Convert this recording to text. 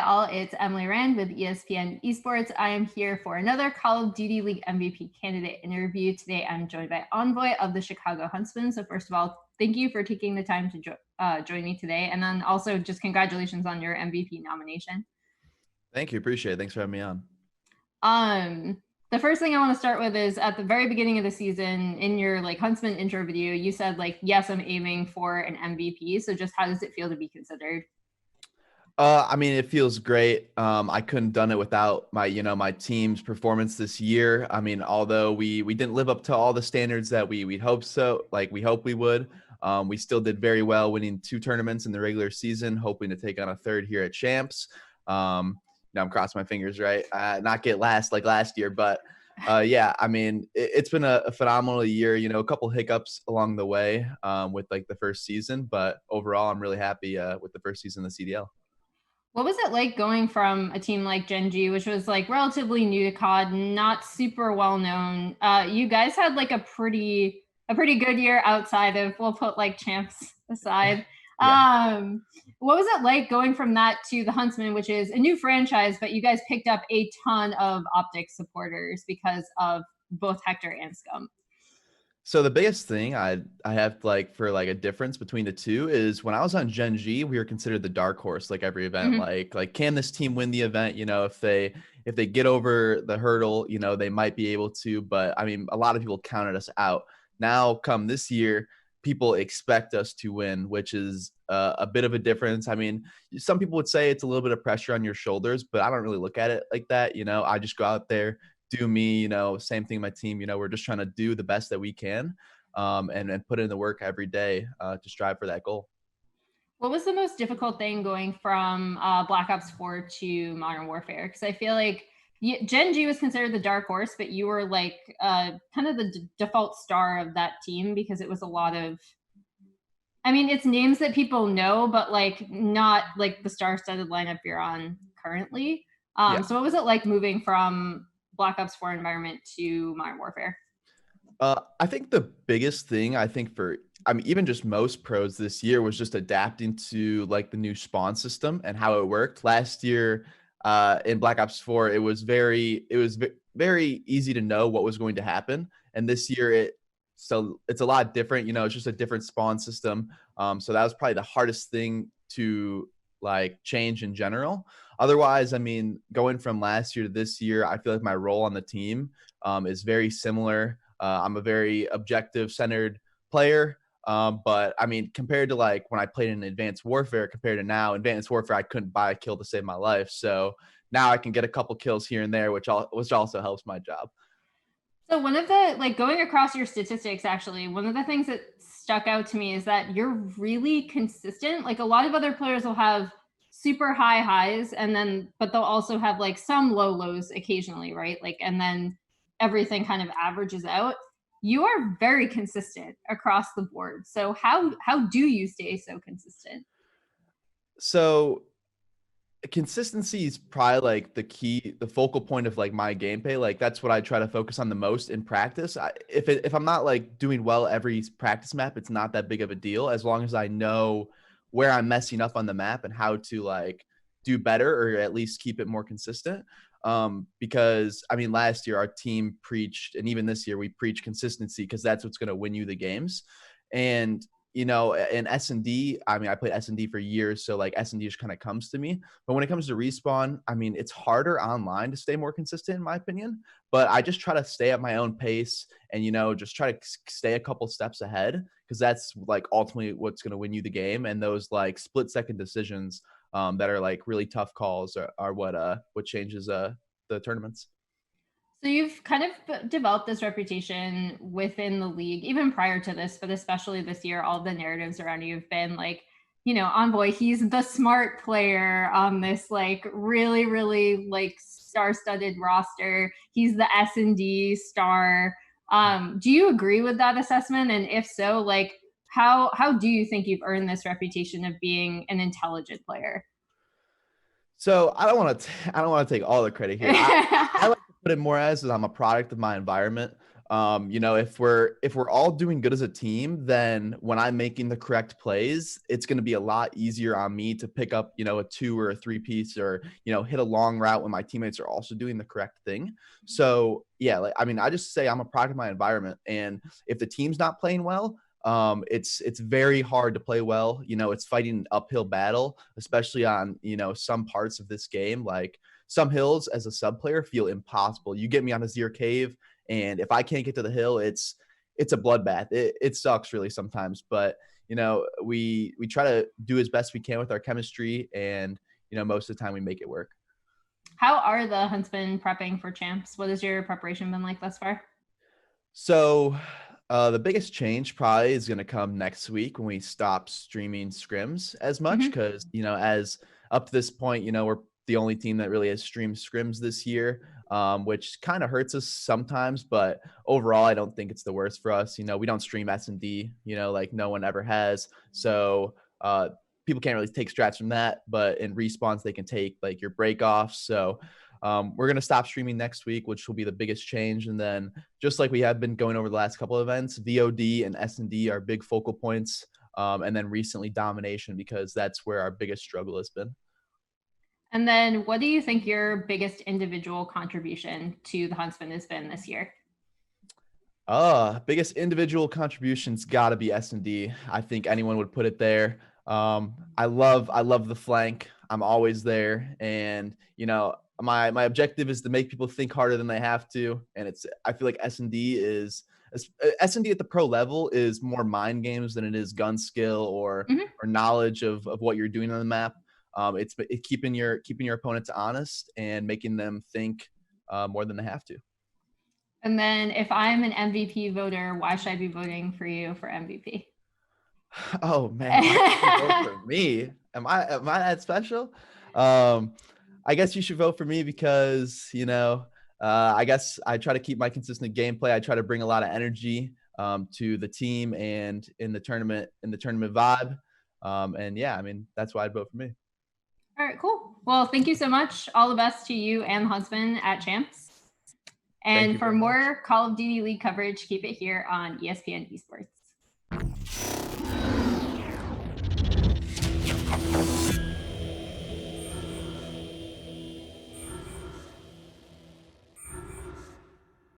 all, it's Emily Rand with ESPN ESPORTS. I am here for another Call of Duty League MVP candidate interview. Today I'm joined by Envoy of the Chicago Huntsmen. So first of all, thank you for taking the time to join me today. And then also just congratulations on your MVP nomination. Thank you. Appreciate it. Thanks for having me on. The first thing I want to start with is at the very beginning of the season in your Huntsman intro video, you said yes, I'm aiming for an MVP. So just how does it feel to be considered? I mean, it feels great. I couldn't have done it without my team's performance this year. I mean, although we didn't live up to all the standards that we'd hoped so, we hope we would. We still did very well, winning 2 tournaments in the regular season, hoping to take on a 3rd here at Champs. I'm crossing my fingers, right? Not get last like last year, but yeah, I mean, it's been a phenomenal year. A couple hiccups along the way with the first season, but overall, I'm really happy with the first season of the CDL. What was it like going from a team like Gen.G, which was relatively new to COD, not super well known? You guys had a pretty good year outside of, we'll put Champs aside. Yeah. What was it like going from that to the Huntsmen, which is a new franchise, but you guys picked up a ton of Optics supporters because of both Hector and Scum? So the biggest thing I have for a difference between the two is when I was on Gen.G, we were considered the dark horse every event. Mm-hmm. Can this team win the event? If they get over the hurdle, they might be able to. But I mean, a lot of people counted us out. Now, come this year, people expect us to win, which is a bit of a difference. I mean, some people would say it's a little bit of pressure on your shoulders, but I don't really look at it like that. I just go out there, do me, same thing, my team, we're just trying to do the best that we can and put in the work every day to strive for that goal. What was the most difficult thing going from Black Ops 4 to Modern Warfare? Because I feel like Gen.G was considered the dark horse, but you were kind of the default star of that team because it was a lot of, I mean, it's names that people know, but not the star-studded lineup you're on currently. Yeah. So what was it like moving from Black Ops 4 environment to Modern Warfare? I think the biggest thing even just most pros this year was just adapting to the new spawn system and how it worked. Last year in Black Ops 4, it was very easy to know what was going to happen. And this year it's a lot different. It's just a different spawn system. So that was probably the hardest thing to change in general. Otherwise, I mean, going from last year to this year, I feel like my role on the team is very similar. I'm a very objective-centered player. But I mean, compared to when I played in Advanced Warfare compared to now, Advanced Warfare, I couldn't buy a kill to save my life. So now I can get a couple kills here and there, which also helps my job. So one of the, going across your statistics, actually, one of the things that stuck out to me is that you're really consistent. A lot of other players will have super high highs but they'll also have some low lows occasionally, right? And then everything kind of averages out. You are very consistent across the board. So how do you stay so consistent? So consistency is probably the focal point of my gameplay. That's what I try to focus on the most in practice. If I'm not doing well every practice map, it's not that big of a deal as long as I know where I'm messing up on the map and how to do better or at least keep it more consistent. Because I mean, last year our team preached, and even this year we preach consistency because that's what's going to win you the games. And in S&D, I mean, I played S&D for years, so S&D just kind of comes to me. But when it comes to Respawn, I mean, it's harder online to stay more consistent, in my opinion. But I just try to stay at my own pace and, just try to stay a couple steps ahead because that's ultimately what's going to win you the game. And those split-second decisions that are really tough calls are what changes the tournaments. So you've kind of developed this reputation within the league, even prior to this, but especially this year, all the narratives around you have been Envoy, he's the smart player on this really, really star-studded roster. He's the S&D star. Do you agree with that assessment? And if so, how do you think you've earned this reputation of being an intelligent player? So I don't want to take all the credit here. I like to put it more as I'm a product of my environment. You know, if we're all doing good as a team, then when I'm making the correct plays, it's going to be a lot easier on me to pick up, you know, a 2 or a 3 piece, or, you know, hit a long route when my teammates are also doing the correct thing. So yeah, like, I mean, I just say I'm a product of my environment, and if the team's not playing well, it's very hard to play well. You know, it's fighting an uphill battle, especially on, you know, some parts of this game. Like, some hills as a sub player feel impossible. You get me on a Zero cave, and if I can't get to the hill, it's a bloodbath. It sucks really sometimes, but you know, we try to do as best we can with our chemistry, and you know, most of the time we make it work. How are the Huntsmen prepping for champs? What has your preparation been like thus far? So the biggest change probably is going to come next week when we stop streaming scrims as much, Mm-hmm. because you know, as up to this point, you know, we're the only team that really has streamed scrims this year, which kind of hurts us sometimes. But overall, I don't think it's the worst for us. You know, we don't stream S&D, you know, like no one ever has. So people can't really take strats from that. But in respawns, they can take like your break offs. So we're going to stop streaming next week, which will be the biggest change. And then just like we have been going over the last couple of events, VOD and S&D are big focal points. And then recently domination, because that's where our biggest struggle has been. And then what do you think your biggest individual contribution to the Huntsmen has been this year? Biggest individual contributions got to be S&D. I think anyone would put it there. I love the flank. I'm always there, and you know, my objective is to make people think harder than they have to, and I feel like S&D at the pro level is more mind games than it is gun skill or Mm-hmm. knowledge of what you're doing on the map. It's keeping your opponents honest and making them think more than they have to. And then if I'm an MVP voter, why should I be voting for you for MVP? Oh man, why should you vote for me? Am I that special? I guess you should vote for me because, you know, I guess I try to keep my consistent gameplay. I try to bring a lot of energy to the team and in the tournament vibe. And yeah, I mean, that's why I'd vote for me. All right, cool. Well, thank you so much. All the best to you and the Huntsmen at Champs. Thank And you for very much. more Call of Duty League coverage, keep it here on ESPN Esports.